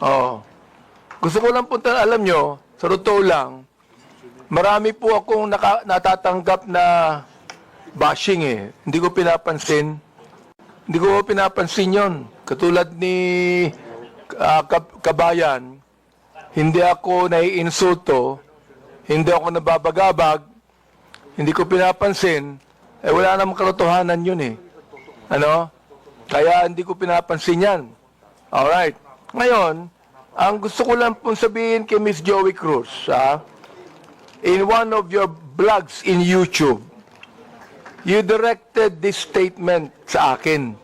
Oo. Gusto ko lang punta, alam nyo, sa totoo lang, marami po akong natatanggap na bashing eh. Hindi ko pinapansin. Hindi ko pinapansin yon. Katulad ni Kabayan, hindi ako naiinsulto, hindi ako nababagabag, hindi ko pinapansin, eh wala namang katotohanan yun eh. Ano? Kaya hindi ko pinapansin yan. Alright. Ngayon, ang gusto ko lang pong sabihin kay Miss Joey Cruz, in one of your blogs in YouTube, you directed this statement sa akin.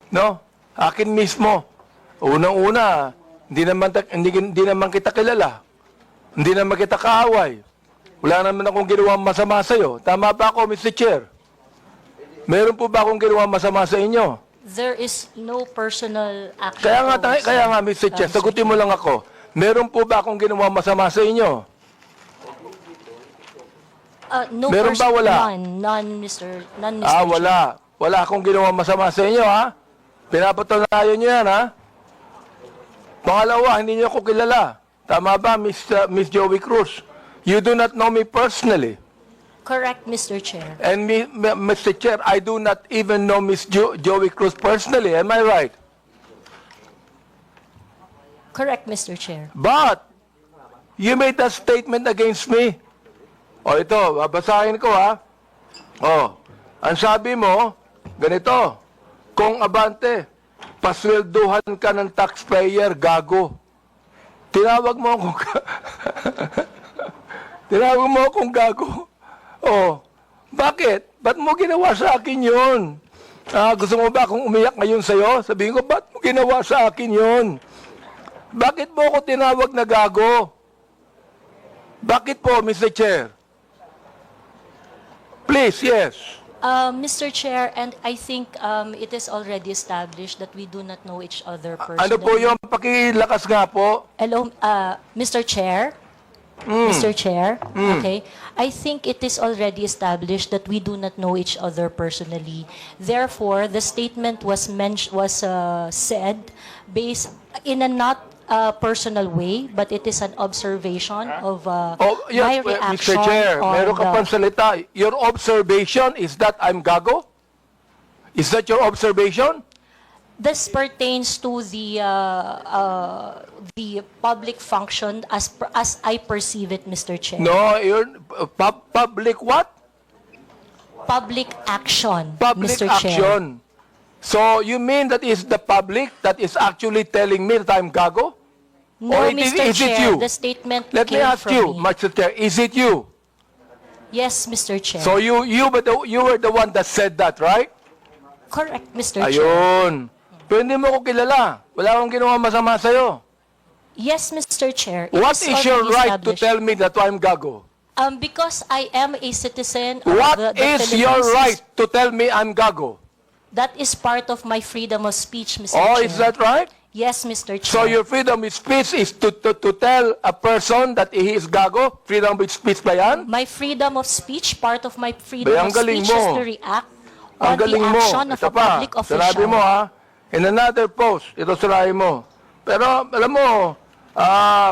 No? Akin mismo. Unang-una, hindi naman kita kilala. Hindi naman kita kaaway. Wala naman akong ginawang masama sa'yo. Tama ba ako, Mr. Chair? Meron po ba akong ginawang masama sa inyo? There is no personal action. Kaya nga, Mr. Chair, sagutin mo lang ako. Meron po ba akong ginawang masama sa inyo? No meron ba wala? None, Mr. Wala. Wala akong ginawang masama sa inyo, ha? Pinapatunayan nyo yan, ha? Pangalawa, hindi nyo ako kilala. Tama ba, Miss Joey Cruz? You do not know me personally. Correct, Mr. Chair. And Mr. Chair, I do not even know Miss Joey Cruz personally. Am I right? Correct, Mr. Chair. But, you made a statement against me. O ito, babasahin ko ha. O, ang sabi mo, ganito, kung Abante, paswelduhan ka ng taxpayer, gago. Tinawag mo akong tinawag mo akong gago. O, bakit? Ba't mo ginawa sa akin yun? Gusto mo ba akong umiyak ngayon sa'yo? Sabihin ko, ba't mo ginawa sa akin yun? Bakit mo ako tinawag na gago? Bakit po, Mr. Chair? Please, yes. Mr. Chair, and I think it is already established that we do not know each other personally. Ano po yung pakilakas nga po? Hello, Mr. Chair? Mr. Chair? Okay. I think it is already established that we do not know each other personally. Therefore, the statement was said based in a not personal way, but it is an observation of my reaction Mr. Chair, on meron ka pang salita. Your observation is that I'm gago? Is that your observation? This pertains to the public function as I perceive it, Mr. Chair. No, you're public what? Public action, Public Mr. Chair. action. So you mean that is the public that is actually telling me that I'm gago? No, Or Mr. is it Chair, you? the statement Let me came ask from you, me. Mr. Chair, is it you? Yes, Mr. Chair. So you were the one that said that, right? Correct, Mr. Chair. Ayun. Pero hindi mo ko kilala. Wala akong ginawa masama sa'yo. Yes, Mr. Chair. It What is your already right to established. tell me that I'm gago? Because I am a citizen of What the is Philippines. your right to tell me I'm gago? That is part of my freedom of speech, Mr. Oh, Chair. is that right? Yes, Mr. Chair. So your freedom of speech is to tell a person that he is gago? Freedom of speech ba yan? My freedom of speech, part of my freedom Ang of galing speech is mo. to react Ang on the galing mo. action of Ito a pa, public official. sinabi mo ha, in another post, ito sinabi mo. Pero alam mo,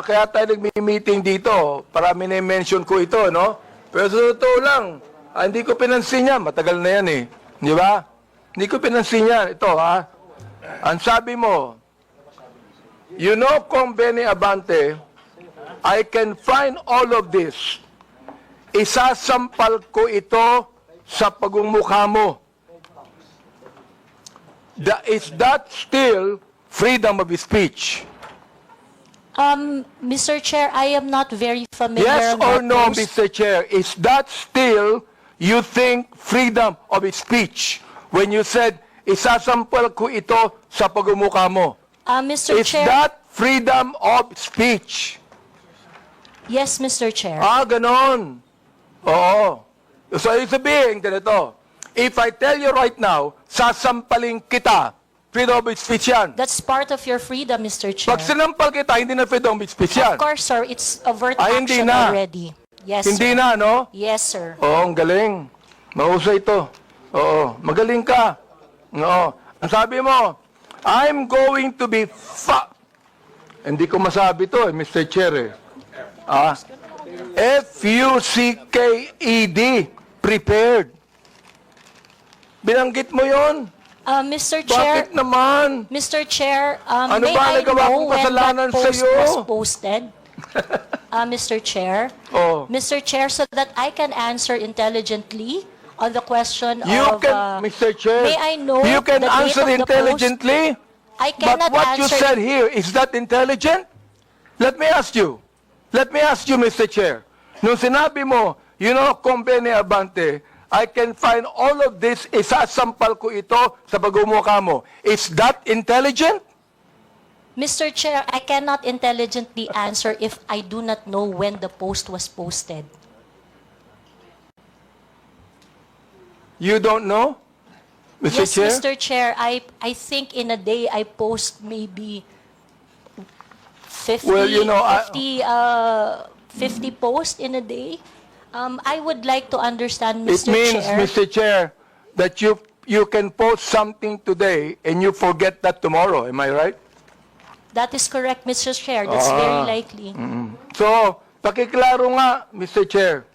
kaya tayo nagmi-meeting dito, para mini-mention ko ito, no? Pero sa totoo lang, hindi ko pinansin yan, matagal na yan eh. Di ba? Hindi ko pinansin yan. Ito ha, ang sabi mo, you know, kung Benny Abante, I can find all of this. Isasampal ko ito sa pagmumukha mo. Is that still freedom of speech? Mr. Chair, I am not very familiar Yes with or that no, post. Mr. Chair? Is that still, you think, freedom of speech? When you said, isasampal ko ito sa pagmumukha mo. Mr. Is Chair, that freedom of speech? yes, Mr. Chair. Ganon. Oo. So, ibig sabihin, ganito. If I tell you right now, sasampaling kita, freedom of speech yan. That's part of your freedom, Mr. Chair. Pag sinampal kita, hindi na freedom of speech yan. Of course, sir. It's overt Hindi action na. already. Yes, Hindi sir. na, no? Yes, sir. Oo, ang galing. Mahusay ito. Oo, magaling ka. Oo. Ang sabi mo, I'm going to be Hindi ko masabi to, Mr. Chair. F-U-C-K-E-D, prepared. Binanggit mo yon. Mr. Chair, Bakit naman? Mr. Chair, Ano may ba I nagawa know kong when kasalanan that post sa'yo? was posted? Mr. Chair, Oh. Mr. Chair, so that I can answer intelligently on the question You of... can, Mr. Chair, may I know you can the date answer of the intelligently, I but cannot what you answer... said here, is that intelligent? Let me ask you, Mr. Chair. Nung sinabi mo, Company Abante, I can find all of this, isasampal ko ito sa pagmumukha mo. Is that intelligent? Mr. Chair, I cannot intelligently answer if I do not know when the post was posted. You don't know, Mr. Yes, Chair? Mr. Chair, I think in a day I post maybe 50, Well, 50 posts in a day. I would like to understand, It Mr. means, Chair. Mr. Chair, that you can post something today and you forget that tomorrow. Am I right? That is correct, Mr. Chair. That's very likely. So, pakiklaro nga, Mr. Chair.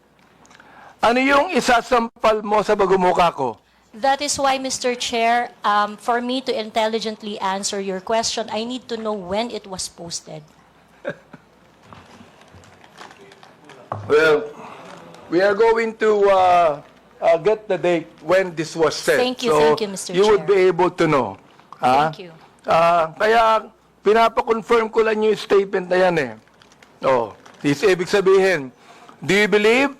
Ano yung isasampal mo sa pagmumukha ko? That is why, Mr. Chair, for me to intelligently answer your question, I need to know when it was posted. Well, we are going to get the date when this was said. Thank you, Mr. You would Chair. be able to know. Thank you. Kaya, pinapa-confirm ko lang yung statement na yan eh. This ibig sabihin, do you believe,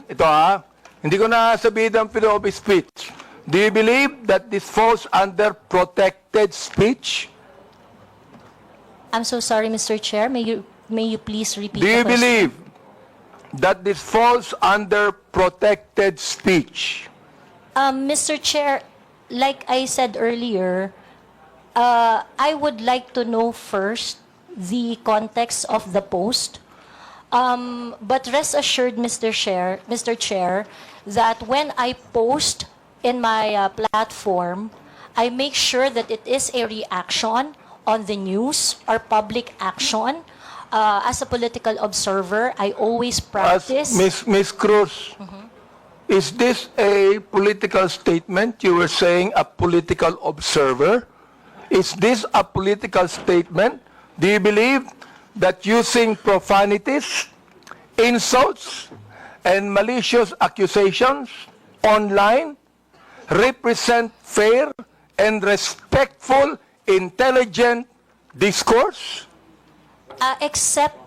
hindi ko na sabihin ang freedom of speech. Do you believe that this falls under protected speech? I'm so sorry, Mr. Chair. May you please repeat Do the you question? believe that this falls under protected speech? Mr. Chair, like I said earlier, I would like to know first the context of the post. But rest assured, Mr. Chair, that when I post in my platform, I make sure that it is a reaction on the news or public action. As a political observer, I always practice... Miss Cruz, is this a political statement? You were saying a political observer. Is this a political statement? Do you believe that using profanities, insults, and malicious accusations online represent fair and respectful, intelligent discourse? Except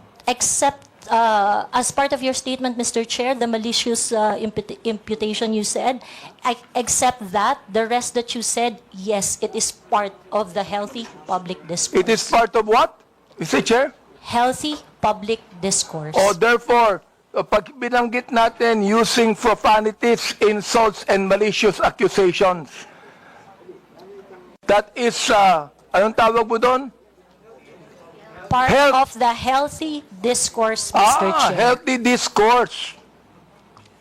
as part of your statement, Mr. Chair, the malicious imputation you said, I accept that. The rest that you said, yes, it is part of the healthy public discourse. It is part of what, Mr. Chair? Healthy public discourse. Therefore, pag binanggit natin using profanities, insults, and malicious accusations, that is, anong tawag mo doon? Part of the healthy discourse, Mr. Chair. Healthy discourse.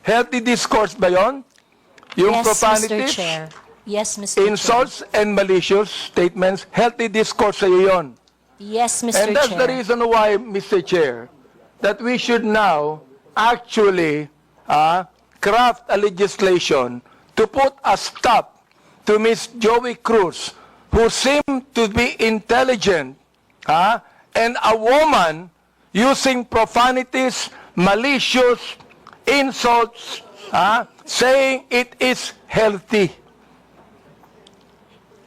Healthy discourse ba yun? Yung Yes, Mr. profanities, Chair. Yes, Mr. insults, and malicious statements, healthy discourse sa'yo yun. Chair. Yes, Mr. And that's Chair. the reason why, Mr. Chair, that we should now actually craft a legislation to put a stop to Miss Joey Cruz, who seemed to be intelligent, and a woman using profanities, malicious insults, saying it is healthy.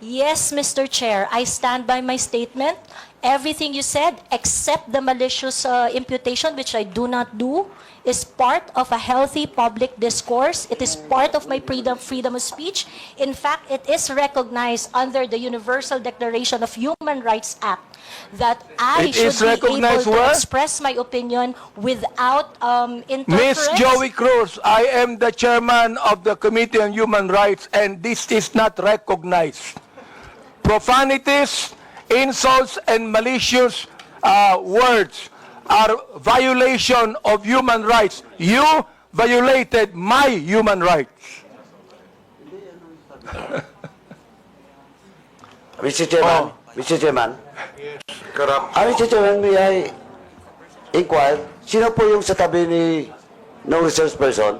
Yes, Mr. Chair, I stand by my statement. Everything you said, except the malicious imputation, which I do not do, is part of a healthy public discourse. It is part of my freedom of speech. In fact, it is recognized under the Universal Declaration of Human Rights Act that I It is should be able recognized to where? express my opinion without Miss interference. Joey Cruz, I am the chairman of the Committee on Human Rights, and this is not recognized. Profanities, insults, and malicious words are violation of human rights. You violated my human rights. Mr. Chairman, Mr. Chairman, may I inquire, sino po yung sa tabi ni no resource person?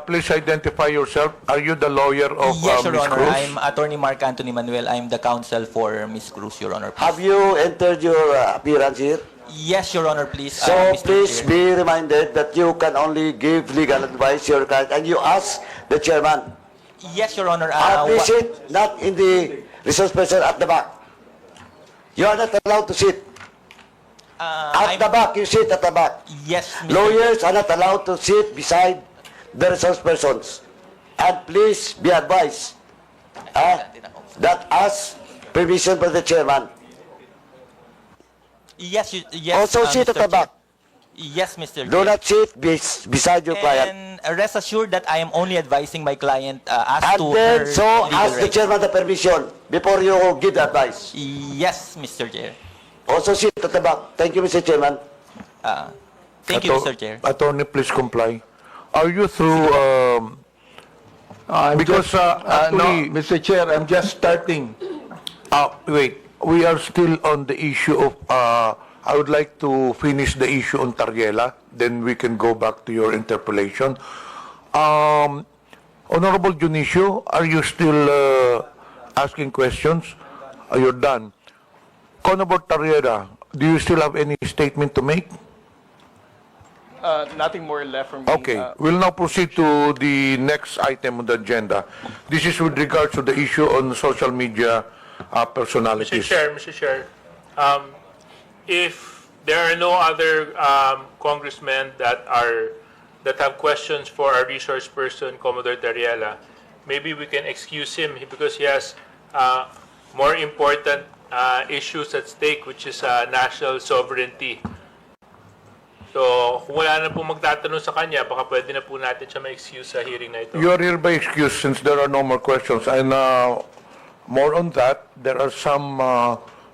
Please identify yourself. Are you the lawyer of Yes, Your Ms. Honor. Cruz? I'm Attorney Mark Anthony Manuel. I'm the counsel for Ms. Cruz, Your Honor. Have you entered your appearance here? Yes, Your Honor, please. So Mr. please Chair. be reminded that you can only give legal advice your client and you ask the chairman. Yes, Your Honor. Please sit not in the resource person at the back. You are not allowed to sit. At the back, you sit at the back. Yes, Mr. Lawyers are not allowed to sit beside the resource persons. And please be advised that ask permission from the chairman. Yes, yes. Also sit Mr. at the back. Yes, Mr. Do Chair. not sit beside your client. And rest assured that I am only advising my client as And to then, her so legal ask the rights. chairman the permission before you give the advice. Yes, Mr. Chair. Also sit at the back. Thank you, Mr. Chairman. Thank you, Mr. Chair. Attorney, please comply. Are you through, because no, actually, Mr. Chair, I'm just starting. wait, we are still on the issue of, I would like to finish the issue on Tariela, then we can go back to your interpellation. Honorable Junicio, are you still asking questions? You're done. Honorable Tariela, do you still have any statement to make? Nothing more left from me. Okay, we'll now proceed to the next item on the agenda. This is with regards to the issue on social media personalities. Mr. Chair, if there are no other congressmen that have questions for our resource person, Commodore Tariela, maybe we can excuse him because he has more important issues at stake, which is national sovereignty. So, kung wala na po magtatanong sa kanya, baka pwede na po natin siya ma-excuse sa hearing na ito. You are hereby excused since there are no more questions. And more on that, there are some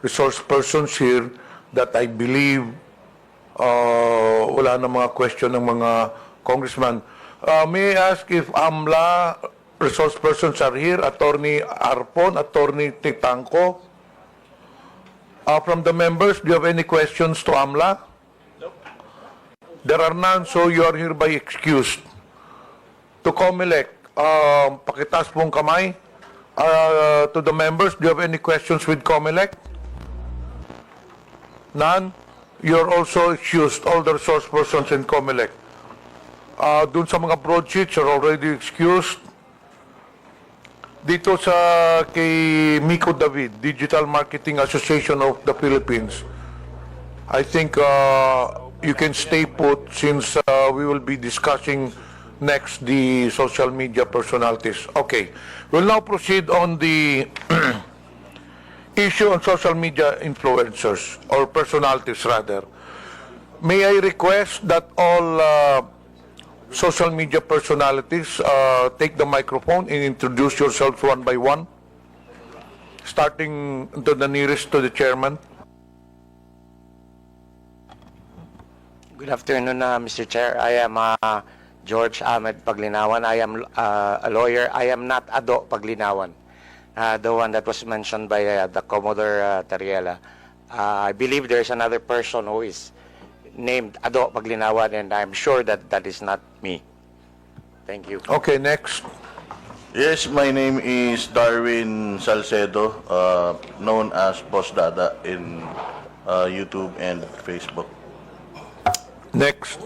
resource persons here that I believe wala na mga question ng mga congressman. May I ask if AMLA resource persons are here? Attorney Arpon, Attorney Titanco. From the members, do you have any questions to AMLA? There are none, so you are hereby excused. To COMELEC, pakitaas pong kamay. To the members, do you have any questions with COMELEC? None? You're also excused, all the resource persons in COMELEC. Dun sa mga broadsheets, you're already excused. Dito sa kay Miko David, Digital Marketing Association of the Philippines, I think you can stay put since we will be discussing next the social media personalities. Okay, we'll now proceed on the issue on social media influencers or personalities rather. May I request that all social media personalities take the microphone and introduce yourselves one by one, starting to the nearest to the chairman. Good afternoon, Mr. Chair. I am George Ahmed Paglinawan. I am a lawyer. I am not Ado Paglinawan, the one that was mentioned by the Commodore Tariela. I believe there is another person who is named Ado Paglinawan, and I'm sure that that is not me. Thank you. Okay, next. Yes, my name is Darwin Salcedo, known as Boss Dada in YouTube and Facebook. Next.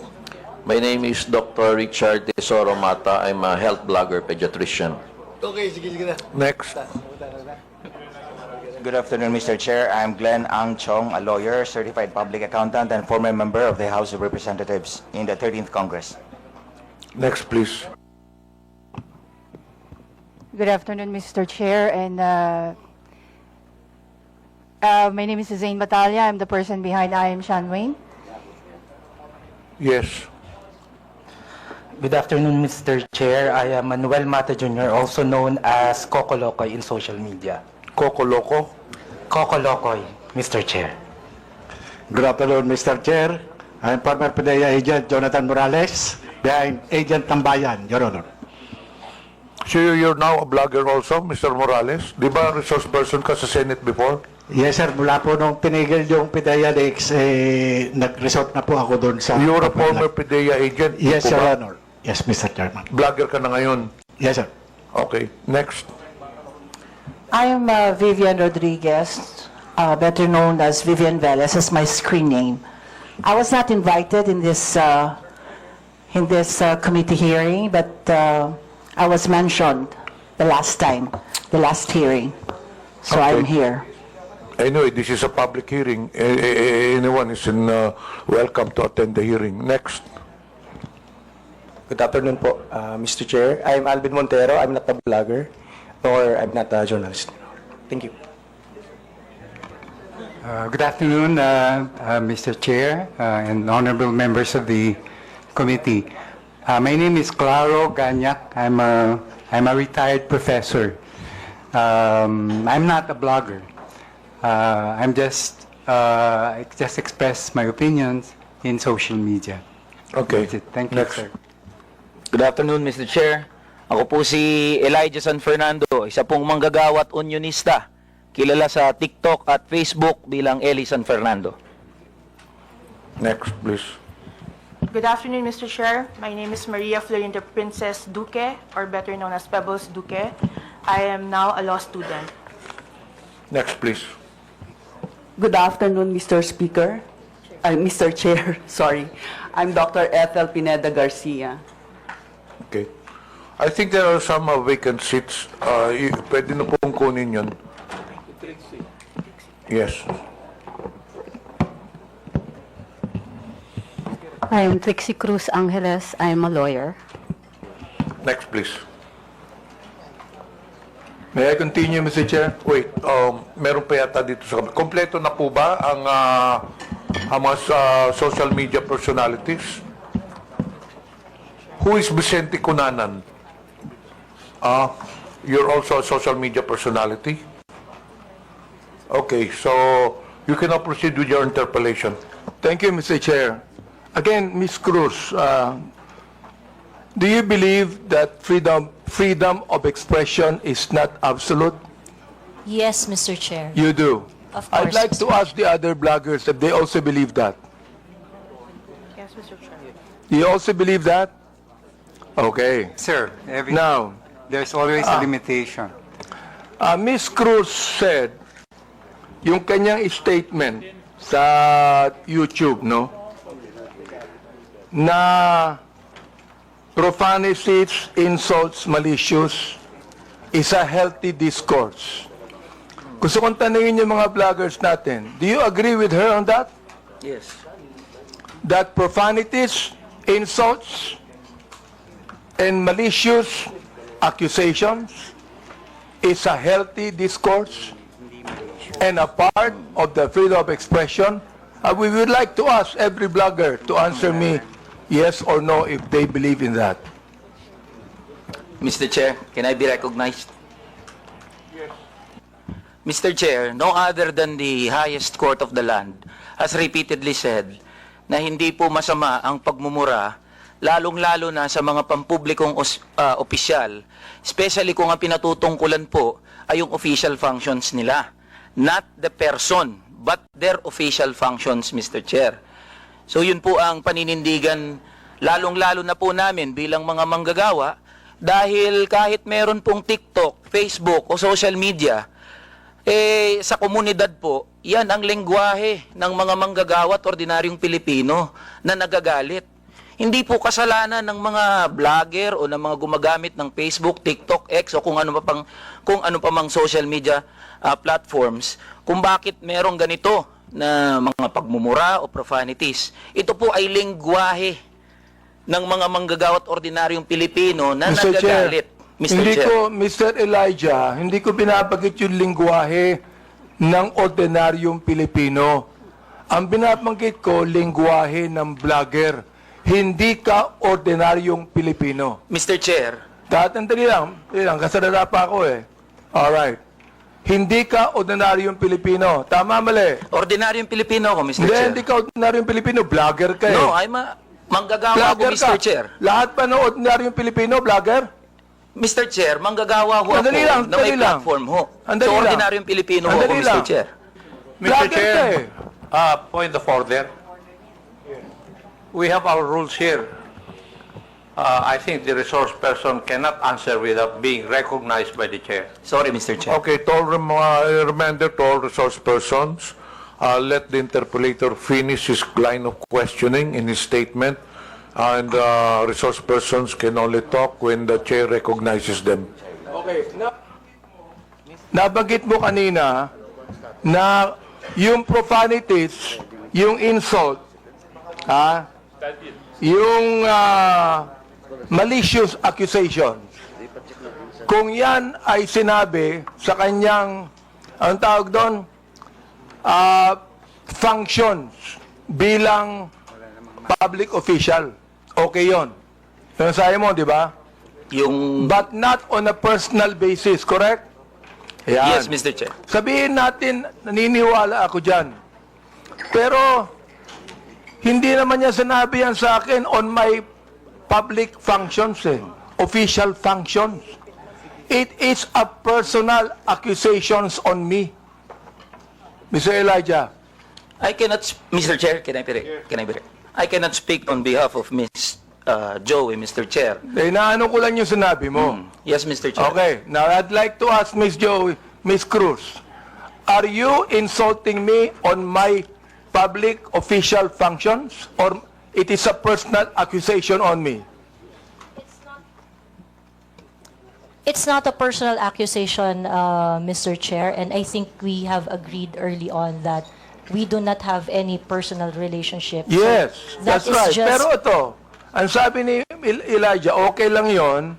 My name is Dr. Richard Tesoro Mata. I'm a health blogger pediatrician. Next. Good afternoon, Mr. Chair. I'm Glenn Ang Chong, a lawyer, certified public accountant, and former member of the House of Representatives in the 13th Congress. Next, please. Good afternoon, Mr. Chair, and my name is Zain Batalia. I'm the person behind I Am Sean Wayne. Yes. Good afternoon, Mr. Chair. I am Manuel Mata Jr., also known as Coco Locoy in social media. Coco Loco? Coco Locoy, Mr. Chair. Good afternoon, Mr. Chair. I'm former PDEA agent Jonathan Morales, behind Agent Tambayan, Your Honor. So you're now a blogger also, Mr. Morales? Di ba resource person ka sa Senate before? Yes, sir. Mula po nung pinigil yung PIDEA Leaks, nag-resort na po ako doon sa... You're a former PIDEA agent? Yes, po Your ba? Honor. Yes, Mr. Chairman. Vlogger ka na ngayon? Yes, sir. Okay, next. I am Vivian Rodriguez, better known as Vivian Velez, as my screen name. I was not invited in this committee hearing, but I was mentioned the last time, the last hearing. So Okay. I'm here. Anyway, this is a public hearing. Anyone is welcome to attend the hearing. Next. Good afternoon po, Mr. Chair. I'm Alvin Montero. I'm not a vlogger, nor I'm not a journalist. Thank you. Good afternoon, Mr. Chair and honorable members of the committee. My name is Claro Ganyak. I'm a retired professor. I'm not a blogger. I just express my opinions in social media. Okay. That's it. Thank you, Next. sir. Good afternoon, Mr. Chair. Ako po si Elijah San Fernando, isa pong manggagawa at unionista, kilala sa TikTok at Facebook bilang Eli San Fernando. Next, please. Good afternoon, Mr. Chair. My name is Maria Florinda Princess Duque, or better known as Pebbles Duque. I am now a law student. Next, please. Good afternoon, Mr. Speaker. Mr. Chair, sorry. I'm Dr. Ethel Pineda Garcia. Okay. I think there are some vacant seats. Pwede na pong kunin yun. Yes. I am Trixie Cruz Angeles. I am a lawyer. Next, please. May I continue, Mr. Chair? Wait, meron pa yata dito sa... Kompleto na po ba ang mga social media personalities? Who is Vicente Cunanan? You're also a social media personality? Okay, so you can now proceed with your interpellation. Thank you, Mr. Chair. Again, Ms. Cruz, do you believe that freedom of expression is not absolute? Yes, Mr. Chair. You do. Of I'd course, like to Mr. ask the other bloggers if they also believe that. Yes, Mr. Chair. You also believe that? Okay. Sir, Now, there's always a limitation. Ms. Cruz said, yung kanyang statement sa YouTube, no? Na profanities, insults, malicious is a healthy discourse. Gusto kong tanungin yung mga vloggers natin, do you agree with her on that? Yes. That profanities, insults, and malicious accusations is a healthy discourse and a part of the freedom of expression? We would like to ask every blogger to answer me yes or no if they believe in that. Mr. Chair, can I be recognized? Yes. Mr. Chair, no other than the highest court of the land has repeatedly said na hindi po masama ang pagmumura, lalong-lalo na sa mga pampublikong opisyal, especially kung ang pinatutungkulan po ay yung official functions nila. Not the person, but their official functions, Mr. Chair. So yun po ang paninindigan, lalong-lalo na po namin bilang mga manggagawa, dahil kahit meron pong TikTok, Facebook o social media, sa komunidad po, yan ang lengguwahe ng mga manggagawa at ordinaryong Pilipino na nagagalit. Hindi po kasalanan ng mga vlogger o ng mga gumagamit ng Facebook, TikTok, X o kung ano pa mang social media platforms kung bakit merong ganito na mga pagmumura o profanities. Ito po ay lengguwahe ng mga manggagawa at ordinaryong Pilipino na nagagalit. Hindi ko, Mr. Elijah, hindi ko binabagit yung lingwahe ng ordinaryong Pilipino. Ang binabanggit ko, lingwahe ng vlogger. Hindi ka ordinaryong Pilipino. Mr. Chair. Tatandali lang, kasalala pa ako eh. Alright. Hindi ka ordinaryong Pilipino. Tama, mali? Ordinaryong Pilipino ako, Mr. Chair. Hindi ka ordinaryong Pilipino. Vlogger ka eh. No, I'm a manggagawa ako, Mr. Chair. Lahat pa ng ordinaryong Pilipino, vlogger? Mr. Chair, manggagawa ho ako Andali lang, na may platform ho. So, ordinaryong Pilipino ho ako, Mr. Chair. Mr. Vlogger ka Chair, eh. point of order. We have our rules here. I think the resource person cannot answer without being recognized by the chair. Sorry, Mr. Chair. Okay, to all reminder to all resource persons, let the interpolator finish his line of questioning in his statement, and resource persons can only talk when the chair recognizes them. Okay. Nabanggit mo kanina na yung profanities, yung insult, yung malicious accusation, kung yan ay sinabi sa kanyang, anong tawag doon, functions bilang public official, okay yon. Yung sabi mo, di ba? But not on a personal basis, correct? Yan. Yes, Mr. Chair. Sabihin natin, naniniwala ako dyan. Pero, hindi naman niya sinabi yan sa akin on my public functions, official functions. It is a personal accusations on me. Mr. Elijah. Mr. Chair, can I be I cannot speak on behalf of Ms. Joey, Mr. Chair. Inaano ko lang yung sinabi mo. Yes, Mr. Chair. Okay. Now, I'd like to ask Ms. Joey, Ms. Cruz, are you insulting me on my public official functions, or it is a personal accusation on me? It's not a personal accusation, Mr. Chair, and I think we have agreed early on that we do not have any personal relationship. Yes, So, that's that is right. just- Pero ito, ang sabi ni Elijah, okay lang yon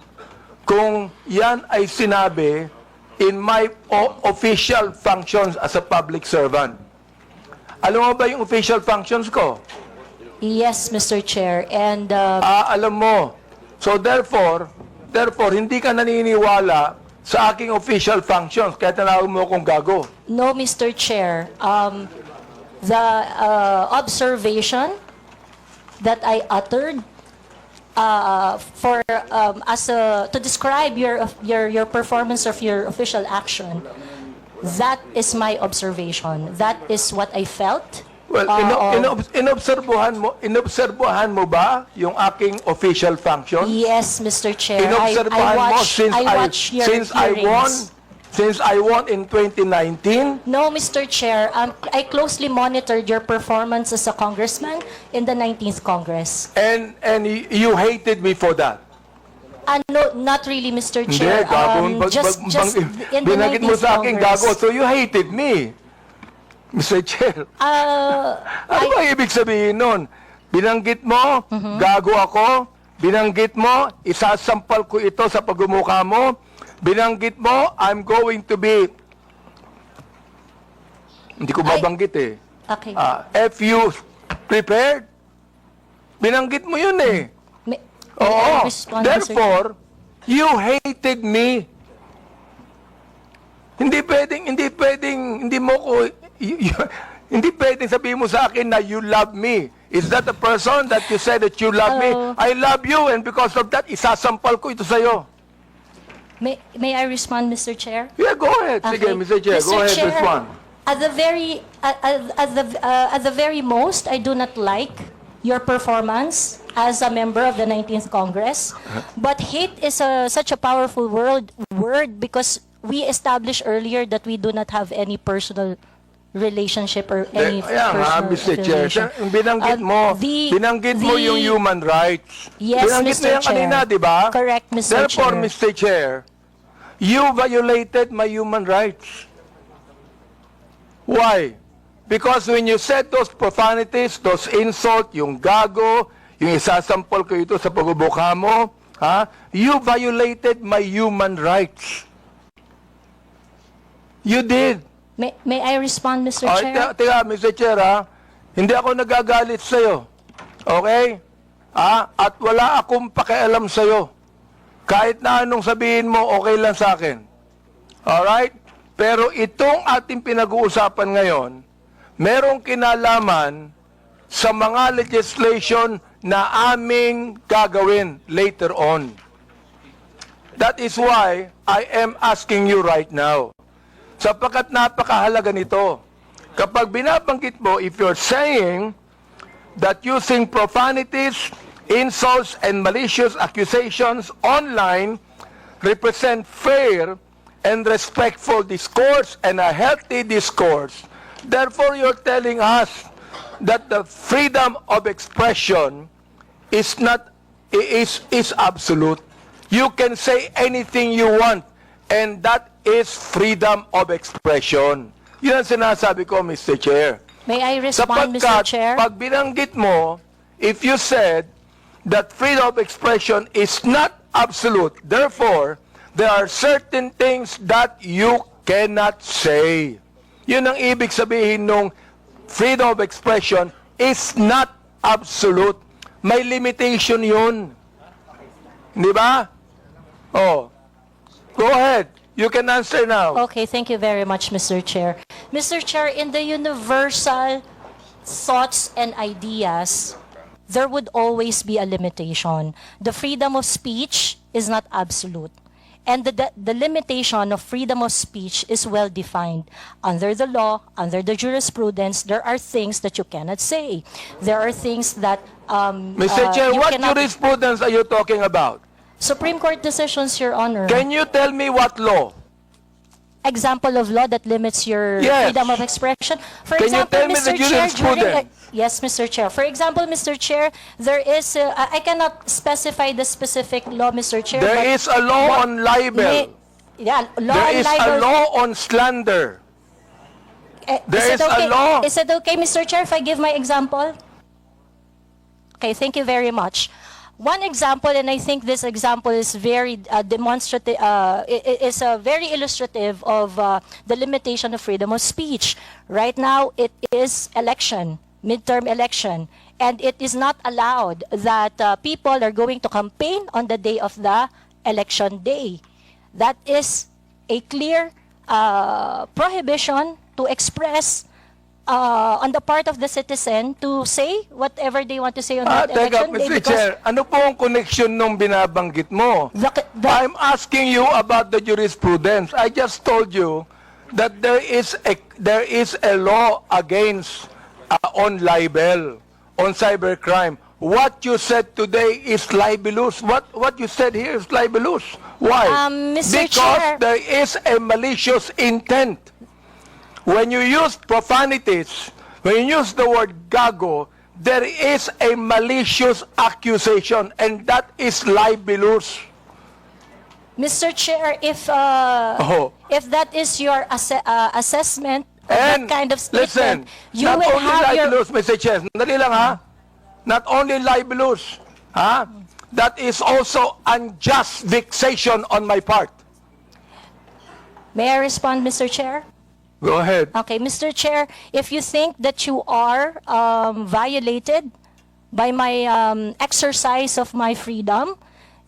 kung yan ay sinabi in my official functions as a public servant. Alam mo ba yung official functions ko? Yes, Mr. Chair, and alam mo. So therefore, hindi ka naniniwala sa aking official functions, kaya tinawag mo akong gago. no, Mr. Chair, the observation that I uttered to describe your performance of your official action, that is my observation. That is what I felt. Well, inobserbuhan mo ba yung aking official functions? Yes, Mr. Chair. Inobserbahan mo since I won in 2019? No, Mr. Chair. I closely monitored your performance as a congressman in the 19th Congress. And you hated me for that? No, not really, Mr. Hindi, Chair. gago. Just in the Binanggit mo 19th sa akin Congress. gago, so you hated me. Mr. Chair. Ano ba ibig sabihin nun? Binanggit mo, gago ako. Binanggit mo, isasampal ko ito sa pagmumukha mo. Binanggit mo, I'm going to be... Hindi ko babanggit eh. Okay. If you prepared, binanggit mo yun eh. May Oo. I respond, Mr. Therefore, you hated me. Hindi pwedeng sabihin mo sa akin na you love me. Is that the person that you said that you love me? I love you, and because of that, isasampal ko ito sa'yo. May I respond, Mr. Chair? Yeah, go ahead. Sige, Mr. Chair, go ahead, respond. At the very most, I do not like your performance as a member of the 19th Congress. But hate is such a powerful word because we established earlier that we do not have any personal relationship or any personal Mr. Chair, affiliation. binanggit mo yung human rights. Yes, binanggit Mr. mo yan Chair. kanina, di ba? Correct, Mr. Therefore, Chair. Mr. Chair, you violated my human rights. Why? Because when you said those profanities, those insults, yung gago, yung isasampol ko ito sa pagbubuka mo, you violated my human rights. You did. May I respond, Mr. Chair? Teka, Mr. Chair, hindi ako nagagalit sa'yo. Okay? At wala akong pakialam sa'yo. Kahit na anong sabihin mo, okay lang sa akin. Alright? Pero itong ating pinag-uusapan ngayon, merong kinalaman sa mga legislation na aming gagawin later on. That is why I am asking you right now. Sapagkat napakahalaga nito. kapag binabanggit mo, if you're saying that using profanities, insults, and malicious accusations online represent fair and respectful discourse and a healthy discourse, therefore you're telling us that the freedom of expression is absolute. You can say anything you want, and that is freedom of expression. Yun ang sinasabi ko, Mr. Chair. May I respond, Mr. Chair? Pag binanggit mo, if you said that freedom of expression is not absolute, therefore, there are certain things that you cannot say. Yun ang ibig sabihin nung freedom of expression is not absolute. May limitation yun. Di ba? Oh. Go ahead. You can answer now. Okay, thank you very much, Mr. Chair. Mr. Chair, in the universal thoughts and ideas, there would always be a limitation. The freedom of speech is not absolute. And the limitation of freedom of speech is well defined. Under the law, under the jurisprudence, there are things that you cannot say. There are things that Mr. Chair, what jurisprudence are you talking about? Supreme Court decisions, Your Honor. Can you tell me what law? Example of law that limits your Yes. freedom of expression. For Can you example, tell me the Mr. Chair, jurisprudence? yes, Mr. Chair. For example, Mr. Chair, there is, I cannot specify the specific law, Mr. Chair. There but is a law on libel. Yeah, law There on is libel. a law on slander. There Is is it a okay? law. Is it okay, Mr. Chair, if I give my example? Okay, thank you very much. One example, and I think this example is very demonstrative, is very illustrative of the limitation of freedom of speech. Right now, it is election, midterm election, and it is not allowed that people are going to campaign on the day of the election day. That is a clear prohibition to express on the part of the citizen to say whatever they want to say on that Teka, election day. Mr. Chair, ano po ang connection nung binabanggit mo? I'm asking you about the jurisprudence. I just told you that there is a law against on libel, on cybercrime. What you said today is libelous. What you said here is libelous. Why? Mr. Because Chair. there is a malicious intent. When you use profanities, when you use the word gago, there is a malicious accusation, and that is libelous. Mr. Chair, if that is your assessment of And that kind of listen, statement, you not will only have your... libelous, Mr. Chair, dali lang ha, not only libelous, ha, that is also unjust vexation on my part. May I respond, Mr. Chair? Go ahead. Okay, Mr. Chair, if you think that you are violated by my exercise of my freedom,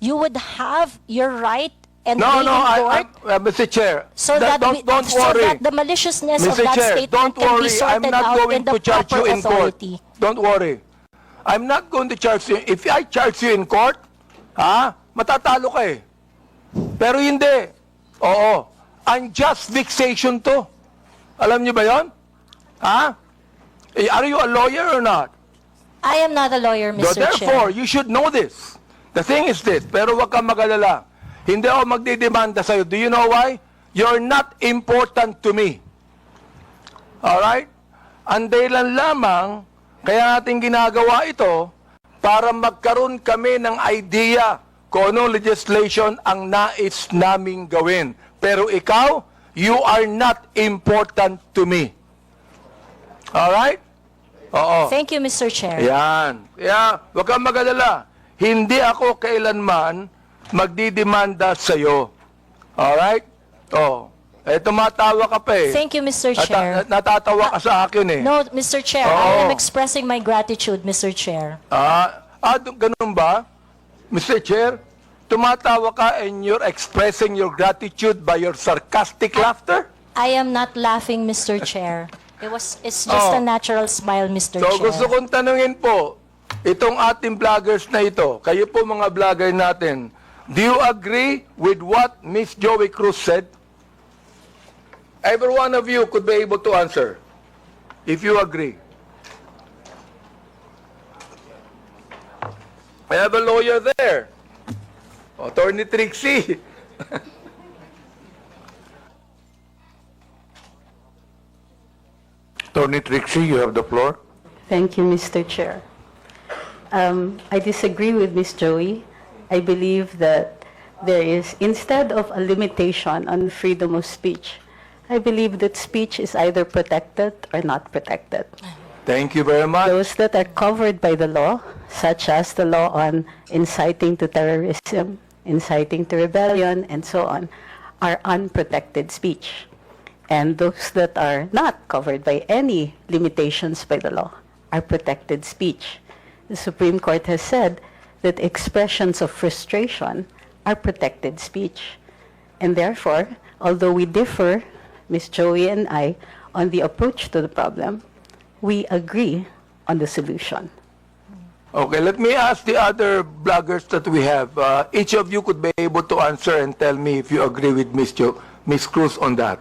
you would have your right and No, be in court Mr. Chair, so that don't so worry. that the maliciousness of Mr. that Chair, statement don't can be worry. I'm sorted not out going in the to charge you proper in court. authority. Don't worry. I'm not going to charge you. If I charge you in court, matatalo ka eh. Pero hindi. Oo. Unjust vexation to. Alam niyo ba yon? Are you a lawyer or not? I am not a lawyer, Mr. Therefore, Chair. you should know this. The thing is this, pero wag kang mag-alala. Hindi ako magdidemanda sa'yo. Do you know why? You're not important to me. Alright? Ang dahilan lamang, kaya natin ginagawa ito, para magkaroon kami ng idea kung anong legislation ang nais naming gawin. Pero ikaw, you are not important to me. Alright? Oo. Thank you, Mr. Chair. Yan. Kaya, wag kang mag-alala. Hindi ako kailanman magdidemanda sa'yo. Alright? Oh. Tumatawa ka pa eh. Thank you, Mr. Chair. Natatawa ka sa akin eh. No, Mr. Chair, I am expressing my gratitude, Mr. Chair. Ganun ba? Mr. Chair, tumatawa ka and you're expressing your gratitude by your sarcastic laughter? I am not laughing, Mr. Chair. It's just a natural smile, Mr. So Chair. gusto kong tanungin po, itong ating vloggers na ito, kayo po mga vlogger natin, do you agree with what Miss Joey Cruz said? Every one of you could be able to answer. if you agree. I have a lawyer there. Attorney Trixie. Attorney Trixie, you have the floor. Thank you, Mr. Chair. I disagree with Ms. Joey. I believe that there is, instead of a limitation on freedom of speech, I believe that speech is either protected or not protected. Thank you very much. Those that are covered by the law, such as the law on inciting to terrorism, inciting to rebellion, and so on, are unprotected speech. And those that are not covered by any limitations by the law are protected speech. The Supreme Court has said that expressions of frustration are protected speech. And therefore, although we differ, Ms. Joey and I, on the approach to the problem, we agree on the solution. Okay, let me ask the other bloggers that we have. Each of you could be able to answer and tell me if you agree with Ms. Cruz on that.